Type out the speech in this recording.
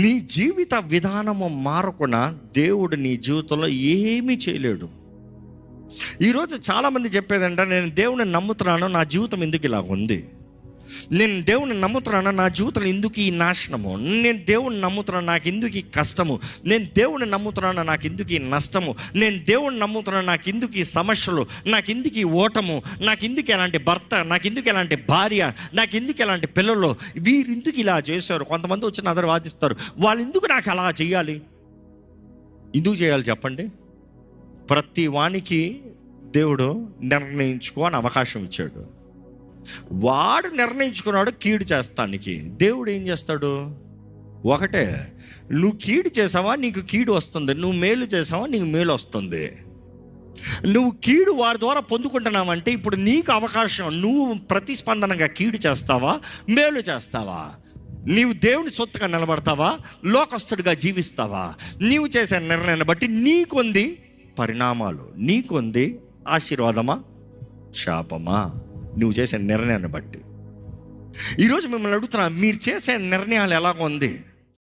నీ జీవిత విధానము మారకుండా దేవుడు నీ జీవితంలో ఏమీ చేయలేడు. ఈరోజు చాలామంది చెప్పేదంట, నేను దేవుని నమ్ముతున్నాను, నా జీవితం ఎందుకు ఇలా ఉంది, నేను దేవుని నమ్ముతున్నాను, నా జీవితం ఎందుకు ఈ నాశనము, నేను దేవుని నమ్ముతున్నాను, నాకు ఎందుకు ఈ కష్టము, నేను దేవుని నమ్ముతున్నాను, నాకు ఎందుకు ఈ నష్టము, నేను దేవుని నమ్ముతున్నాను, నాకు ఎందుకు ఈ సమస్యలు, నాకు ఎందుకు ఈ ఓటము, నాకు ఎందుకు ఎలాంటి భర్త, నాకు ఎందుకు ఎలాంటి భార్య, నాకు ఎందుకు ఎలాంటి పిల్లలు, వీరెందుకు ఇలా చేశారు. కొంతమంది వచ్చి నా దగ్గర వాదిస్తారు, వాళ్ళు ఎందుకు నాకు అలా చేయాలి. ఎందుకు చేయాలి చెప్పండి? ప్రతి వానికి దేవుడు నిర్ణయించుకో అని అవకాశం ఇచ్చాడు. వాడు నిర్ణయించుకున్నాడు కీడు చేస్తానికి. దేవుడు ఏం చేస్తాడు? ఒకటే, నువ్వు కీడు చేసావా నీకు కీడు వస్తుంది, నువ్వు మేలు చేసావా నీకు మేలు వస్తుంది. నువ్వు కీడు వారి ద్వారా పొందుకుంటున్నావంటే ఇప్పుడు నీకు అవకాశం, నువ్వు ప్రతిస్పందనగా కీడు చేస్తావా మేలు చేస్తావా, నీవు దేవుని సొత్తుగా నిలబడతావా లోకస్తుడిగా జీవిస్తావా. నీవు చేసే నిర్ణయాన్ని బట్టి నీకుంది పరిణామాలు, నీకుంది ఆశీర్వాదమా శాపమా, నువ్వు చేసే నిర్ణయాన్ని బట్టి. ఈరోజు మిమ్మల్ని అడుగుతున్నా, మీరు చేసే నిర్ణయాలు ఎలాగ ఉంది?